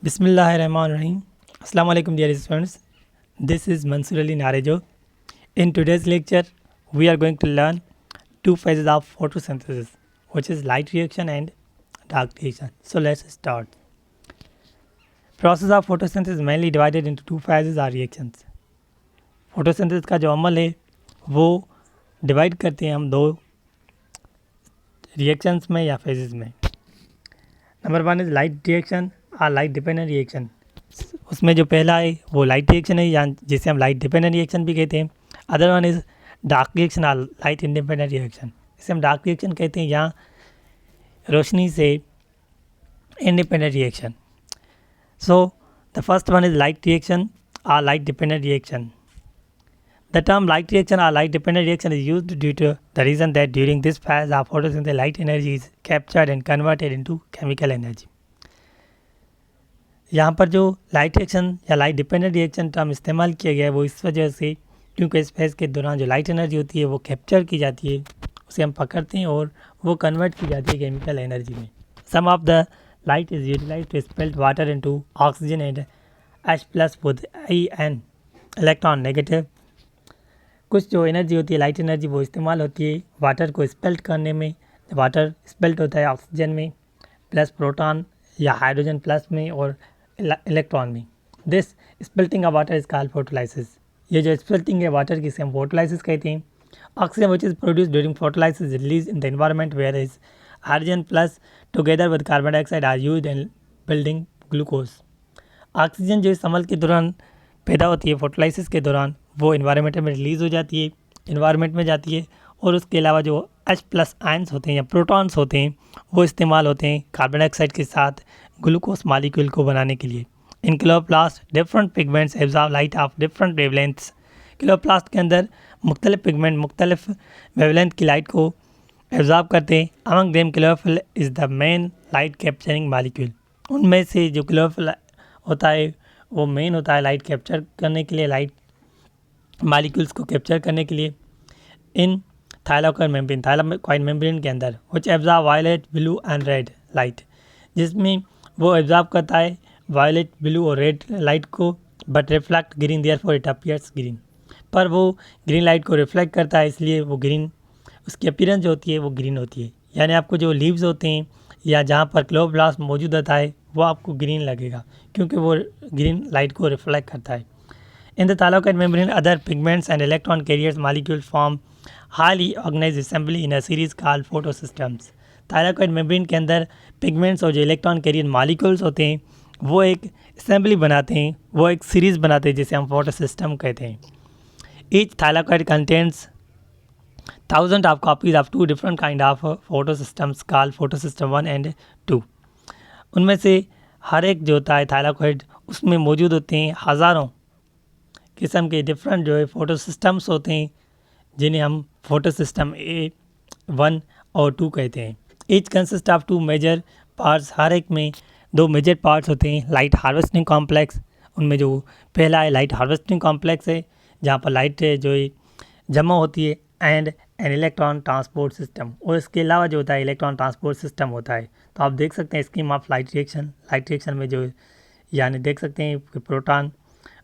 Bismillahirrahmanirrahim. Assalamu alaikum dear students. This is Mansur Ali Narejo. In today's lecture, we are going to learn two phases of photosynthesis, which is light reaction and dark reaction. So let's start. Process of photosynthesis is mainly divided into two phases or reactions. Photosynthesis का जो अमल है वो divide करते हैं हम दो reactions में या फेजेस में. Number one is light reaction और लाइट डिपेंडेंट रिएक्शन. उसमें जो पहला है वो लाइट रिएक्शन है या जिसे हम लाइट डिपेंडेंट रिएक्शन भी कहते हैं. Other one is dark reaction और लाइट इंडिपेंडेंट रिएक्शन. इसे हम डार्क रिएक्शन कहते हैं या रोशनी से independent reaction. So the first one is light reaction और light dependent reaction. The term light reaction or light dependent reaction is used due to the reason that during this phase of photosynthesis light energy is captured and converted into chemical energy. यहाँ पर जो light reaction या light dependent reaction term इस्तेमाल किया गया है वो इस वजह से क्योंकि इस फेज के दौरान जो लाइट एनर्जी होती है वो कैप्चर की जाती है, उसे हम पकड़ते हैं और वो कन्वर्ट की जाती है केमिकल एनर्जी में. Some of the light is utilise to spelt water into oxygen and H+ with En electron negative. कुछ जो एनर्जी होती है लाइट एनर्जी वो इस्तेमाल होती है वाटर को स्पेल्ट करने में. वाटर स्पेल्ट होता है ऑक्सीजन में प्लस प्रोटॉन या हाइड्रोजन प्लस में और इलेक्ट्रॉन में. This spelting of water is called photolysis. ये जो स्पेल्टिंग है वाटर की हम फोटोलाइसिस कहते हैं. Oxygen which is produce during photolysis release in the environment where is hydrogen plus together with carbon dioxide are used in building glucose. Oxygen जो इस अमल के दौरान पैदा होती है फोटोलाइसिस के दौरान वो इन्वायरमेंट में रिलीज़ हो जाती है, इन्वायरमेंट में जाती है. और उसके अलावा जो H+ आयंस होते हैं या प्रोटॉन्स होते हैं वो इस्तेमाल होते हैं कार्बन डाइऑक्साइड के साथ ग्लूकोज मालिक्यूल को बनाने के लिए. इन chloroplast different pigments absorb light of different wavelengths. Chloroplast के अंदर मुख्तलिफ पिगमेंट मुख्तलिफ वेवलेंथ की लाइट को एब्जॉर्ब करते हैं. Among them chlorophyll is the main light capturing molecule. उनमें से जो क्लोरोफिल होता है वो मेन होता है लाइट कैप्चर करने के लिए, लाइट मालिक्यूल्स को कैप्चर करने के लिए. In thylakoid membrane, thylakoid membrane के अंदर which absorb violet blue and red light, जिसमें वो एब्जॉर्ब करता है वायलेट ब्लू और रेड लाइट को but reflect green, therefore it appears green. पर वो ग्रीन लाइट को रिफ्लेक्ट करता है इसलिए वो ग्रीन, उसकी अपीयरेंस जो होती है वो ग्रीन होती है. यानी आपको जो लीव्स होते हैं या जहाँ पर क्लोरोप्लास्ट मौजूद होता है वो आपको ग्रीन लगेगा क्योंकि वो ग्रीन लाइट को रिफ्लेक्ट करता है. In the thylakoid membrane, other pigments and electron carriers molecules form highly organized assembly in a series called photosystems. thylakoid membrane के अंदर पिगमेंट्स और जो इलेक्ट्रॉन कैरियर मॉलिक्यूल्स होते हैं वो एक असेंबली बनाते हैं, वो एक सीरीज़ बनाते हैं जिसे हम फोटोसिस्टम कहते हैं. Each thylakoid contains thousands of copies of two different kind of photosystems called photosystem 1 and 2. उनमें से हर एक जो होता है थाइलाकॉइड उसमें मौजूद होते हैं हज़ारों किस्म के डिफरेंट जो है फोटोसिस्टम्स होते हैं जिन्हें हम फोटोसिस्टम A1 और 2 कहते हैं. Each consist of 2 major parts. हर एक में 2 मेजर पार्ट्स होते हैं. लाइट हार्वेस्टिंग कॉम्प्लेक्स, उनमें जो पहला है लाइट हार्वेस्टिंग कॉम्प्लेक्स है जहाँ पर लाइट जो है जमा होती है and an electron transport system. और इसके अलावा जो होता है इलेक्ट्रॉन ट्रांसपोर्ट सिस्टम होता है. तो आप देख सकते हैं स्कीम ऑफ लाइट रिएक्शन में जो यानी देख सकते हैं कि प्रोटॉन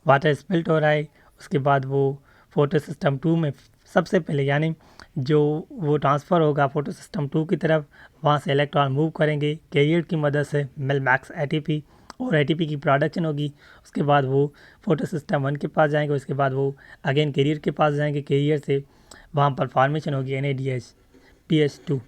वाटर स्पिल्ट हो रहा है, उसके बाद वो फोटो सिस्टम 2 में सबसे पहले यानी जो वो ट्रांसफ़र होगा फोटो सिस्टम 2 की तरफ, वहाँ से इलेक्ट्रॉन मूव करेंगे कैरियर की मदद से मिल मैक्स ATP और ATP की प्रोडक्शन होगी. उसके बाद वो फोटो सिस्टम 1 के पास जाएंगे, उसके बाद वो अगेन कैरियर के पास जाएंगे. कैरियर से वहाँ पर फॉर्मेशन होगी NADPH2.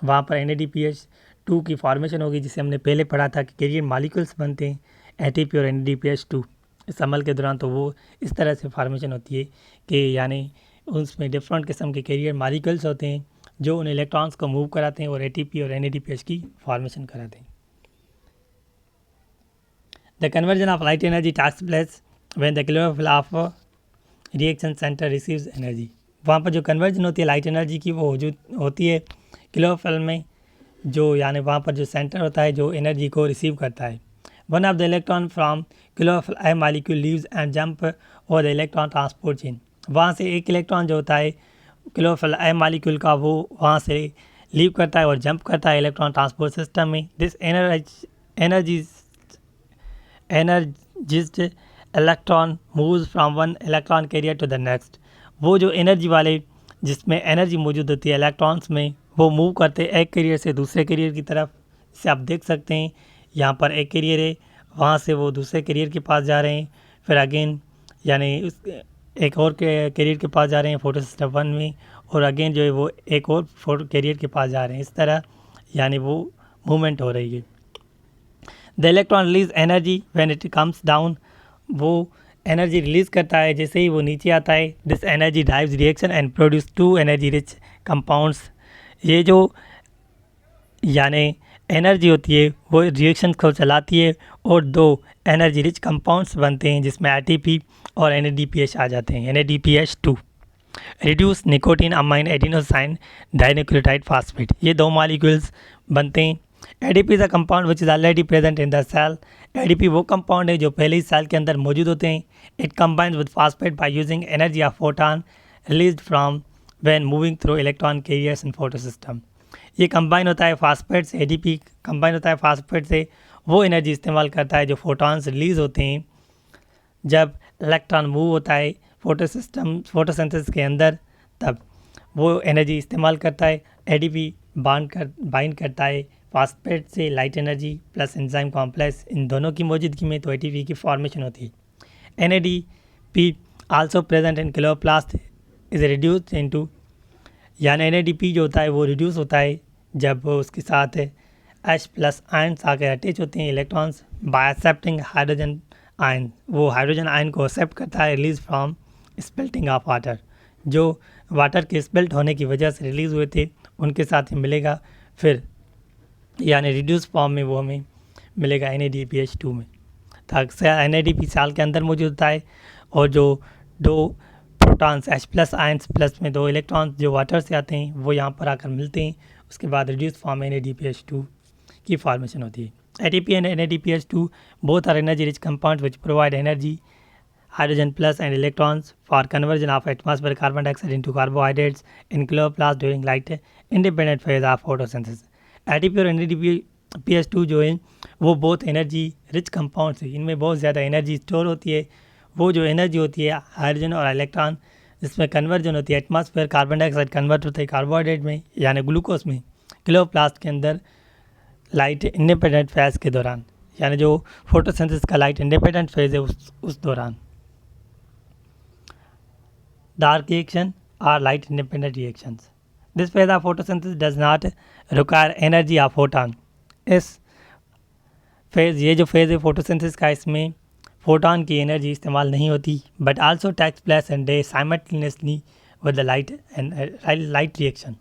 वहाँ पर NADPH2 की फॉर्मेशन होगी जिसे हमने पहले पढ़ा था कि कैरियर मॉलिक्यूल्स बनते हैं ATP और NADPH2 इस अमल के दौरान. तो वो इस तरह से फार्मेशन होती है कि यानी उसमें डिफरेंट किस्म के कैरियर मॉलिक्यूल्स होते हैं जो उन इलेक्ट्रॉन्स को मूव कराते हैं और ATP और NADPH की फॉर्मेशन कराते हैं. The conversion of light energy takes place when the chlorophyll of reaction centre receives energy. वहाँ पर जो कन्वर्जन होती है लाइट एनर्जी की वो होती है क्लोरोफिल में, जो यानी वहाँ पर जो सेंटर होता है जो एनर्जी को रिसीव करता है. One of the electron from chlorophyll A molecule leaves and jump over the electron transport chain. वहाँ से एक इलेक्ट्रॉन जो होता है क्लोरोफिल A मालिक्यूल का वो वहाँ से लीव करता है और जंप करता है इलेक्ट्रॉन ट्रांसपोर्ट सिस्टम में. This energized electron moves from one electron carrier to the next. वो जो एनर्जी वाले जिसमें एनर्जी मौजूद होती है इलेक्ट्रॉन्स में, वो मूव करते हैं एक कैरियर से दूसरे कैरियर की तरफ। इसे आप देख सकते हैं, यहाँ पर एक कैरियर है, वहाँ से वो दूसरे कैरियर के पास जा रहे हैं, फिर अगेन यानी उस एक और कैरियर के पास जा रहे हैं फोटो सिस्टम 1 में, और अगेन जो है वो एक और फोटो कैरियर के पास जा रहे हैं। इस तरह यानी वो मूवमेंट हो रही है। The electron release energy when it comes down. वो एनर्जी रिलीज करता है जैसे ही वो नीचे आता है। This energy drives reaction and produce 2 energy rich compounds. ये जो यानी एनर्जी होती है वो रिएक्शन को चलाती है और 2 एनर्जी रिच कंपाउंड्स बनते हैं जिसमें ATP और NADPH आ जाते हैं। NADPH2 reduce nicotine amine adenosine dinucleotide phosphate. ये 2 मॉलिक्यूल्स बनते हैं। ADP is a compound which is already present in the cell. ADP वो कंपाउंड है जो पहले ही सेल के अंदर मौजूद होते हैं। It combines with phosphate by using energy of photon released from when moving through electron carriers in photo system. ये कंबाइन होता है फास्फेट से, ADP कंबाइन होता है फास्फेट से, वो एनर्जी इस्तेमाल करता है जो फोटॉन्स रिलीज होते हैं जब इलेक्ट्रॉन मूव होता है फोटोसिंथेसिस के अंदर, तब वो एनर्जी इस्तेमाल करता है। ADP बाइंड करता है फास्फेट से light energy plus enzyme complex, इन दोनों की मौजूदगी में तो ATP की फॉर्मेशन होती है। NADP also present in chloroplast is reduced into, यानी NADP जो होता है वो रिड्यूस होता है जब उसके साथ H+ आयन्स आकर अटैच होते हैं electrons bye accepting hydrogen ion. वो हाइड्रोजन आयन को एक्सेप्ट करता है रिलीज फ्रॉम स्पेल्टिंग ऑफ वाटर। जो वाटर के स्पेल्ट होने की वजह से रिलीज़ हुए थे उनके साथ ही मिलेगा, फिर यानी रिड्यूस फॉर्म में वो हमें मिलेगा NADPH2 में। तो NADP सेल के अंदर मौजूद होता है और जो 2 प्रोटॉन्स H+ आयन्स प्लस में 2 इलेक्ट्रॉन्स जो वाटर से आते हैं वो यहाँ पर आकर मिलते हैं, उसके बाद रिड्यूस फॉर्म NADPH2 की फॉर्मेशन होती है। ATP and NADPH2 both are energy rich compounds which provide energy, hydrogen plus and electrons for conversion of atmospheric carbon dioxide into carbohydrates in chloroplast during light independent phase of photosynthesis। ATP और NADPH2 जो है वो बहुत energy rich compounds है, इनमें बहुत ज़्यादा energy store होती है। वो जो एनर्जी होती है हाइड्रोजन और इलेक्ट्रॉन जिसमें कन्वर्जन होती है, एटमॉस्फेयर कार्बन डाइऑक्साइड कन्वर्ट होता है कार्बोहाइड्रेट में यानी ग्लूकोज में क्लोरोप्लास्ट के अंदर लाइट इंडिपेंडेंट फेज के दौरान, यानी जो फोटोसिंथेसिस का लाइट इंडिपेंडेंट फेज है उस दौरान। Dark reaction are light independent reactions. This phase of photosynthesis does not require energy of photon. इस फेज, ये जो फेज है फोटोसिंथेसिस का, इसमें फोटॉन की एनर्जी इस्तेमाल नहीं होती, but also takes place and day simultaneously with the light and light reaction.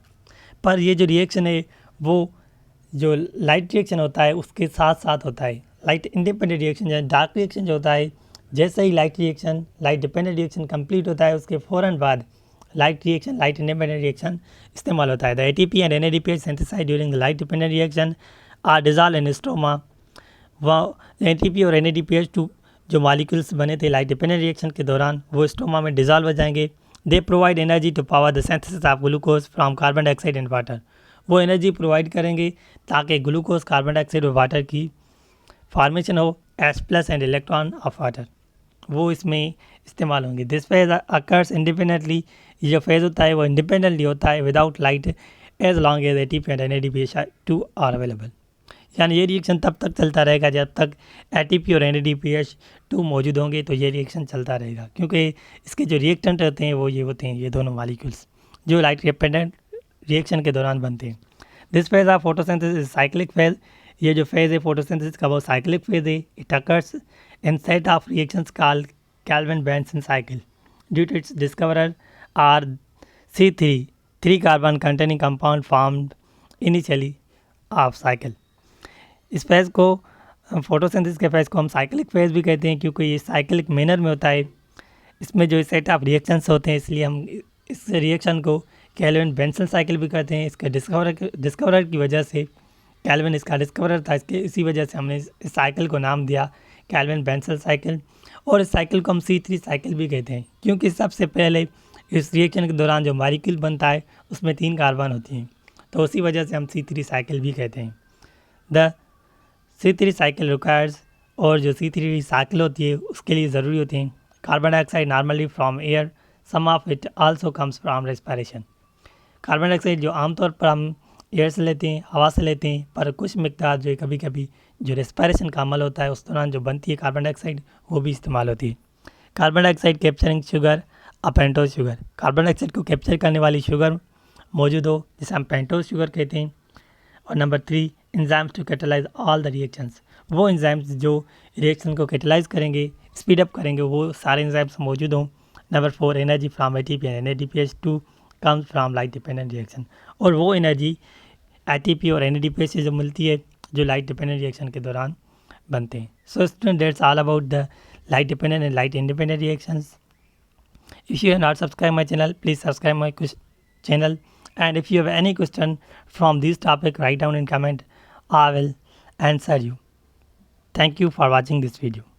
पर ये जो रिएक्शन है वो जो लाइट रिएक्शन होता है उसके साथ साथ होता है। लाइट इंडिपेंडेंट रिएक्शन या डार्क रिएक्शन जो होता है, जैसे ही लाइट डिपेंडेंट रिएक्शन कंप्लीट होता है उसके फ़ौरन बाद लाइट इंडिपेंडेंट रिएक्शन इस्तेमाल होता है। The ATP and NADPH synthesized during the light dependent reaction are dissolve in stroma. वह ATP और NADPH2 जो मॉलिक्यूल्स बने थे लाइट डिपेंडेंट रिएक्शन के दौरान वो स्ट्रोमा में डिजॉल्व हो जाएंगे। They provide energy to power the synthesis of glucose from carbon dioxide and water. वो एनर्जी प्रोवाइड करेंगे ताकि ग्लूकोज, कार्बन डाइऑक्साइड और वाटर की फॉर्मेशन हो। H+ and electron of water वो इसमें इस्तेमाल होंगे। This phase occurs independently. ये जो फेज होता है वो इंडिपेंडेंटली होता है without light as long as ATP and NADPH2 are available. यानी ये रिएक्शन तब तक चलता रहेगा जब तक ATP और NADPH2 मौजूद होंगे, तो ये रिएक्शन चलता रहेगा क्योंकि इसके जो रिएक्टेंट होते हैं वो ये होते हैं, ये दोनों मॉलिक्यूल्स जो लाइट डिपेंडेंट रिएक्शन के दौरान बनते हैं। This phase of photosynthesis cyclic phase. ये जो फेज है फोटोसिंथेसिस का वो साइक्लिक फेज है। It occurs in set of reactions called Calvin Benson cycle. Due to its discoverer are C3 3 carbon containing compound formed initially of cycle. इस phase को photosynthesis के phase को हम साइक्लिक फेज भी कहते हैं क्योंकि ये साइक्लिक मैनर में होता है। इसमें जो सेट ऑफ रिएक्शंस होते हैं इसलिए हम इस रिएक्शन को कैल्विन-बेंसन साइकिल भी कहते हैं। इसके डिस्कवरर की वजह से, कैल्विन इसका डिस्कवरर था, इसी वजह से हमने इस साइकिल को नाम दिया कैल्विन-बेंसन साइकिल। और इस साइकिल को हम C3 साइकिल भी कहते हैं क्योंकि सबसे पहले इस रिएक्शन के दौरान जो मॉलिक्यूल बनता है उसमें 3 कार्बन होती हैं, तो उसी वजह से हम C3 साइकिल भी कहते हैं। द C3 cycle requires और जो C3 रिसाइकिल होती है उसके लिए ज़रूरी होती हैं। Carbon dioxide normally from air, some of it also comes from respiration. Carbon dioxide जो आमतौर पर हम एयर से लेते हैं, हवा से लेते हैं, पर कुछ मिकदार जो कभी कभी जो रेस्पिरेशन का अमल होता है उस दौरान जो बनती है कार्बन डाइऑक्साइड वो भी इस्तेमाल होती है। Carbon dioxide capturing sugar, pentose sugar. Carbon dioxide को कैप्चर करने वाली शुगर मौजूद हो जिसे हम पेंटोज शुगर कहते हैं। और number 3, enzymes to catalyse all the reactions. वो एंजाइम्स जो रिएक्शन को कैटलाइज करेंगे, स्पीड अप करेंगे, वो सारे एंजाइम्स मौजूद हों। Number 4, energy from ATP and NADPH2 comes from light dependent reaction. और वो एनर्जी ATP और NADPH से जो मिलती है जो लाइट डिपेंडेंट रिएक्शन के दौरान बनते हैं। So student, that's all about the light dependent and light independent reactions. If you have not subscribed my channel, please subscribe my channel, and if you have any question from this topic, write down in comment. I will answer you. Thank you for watching this video.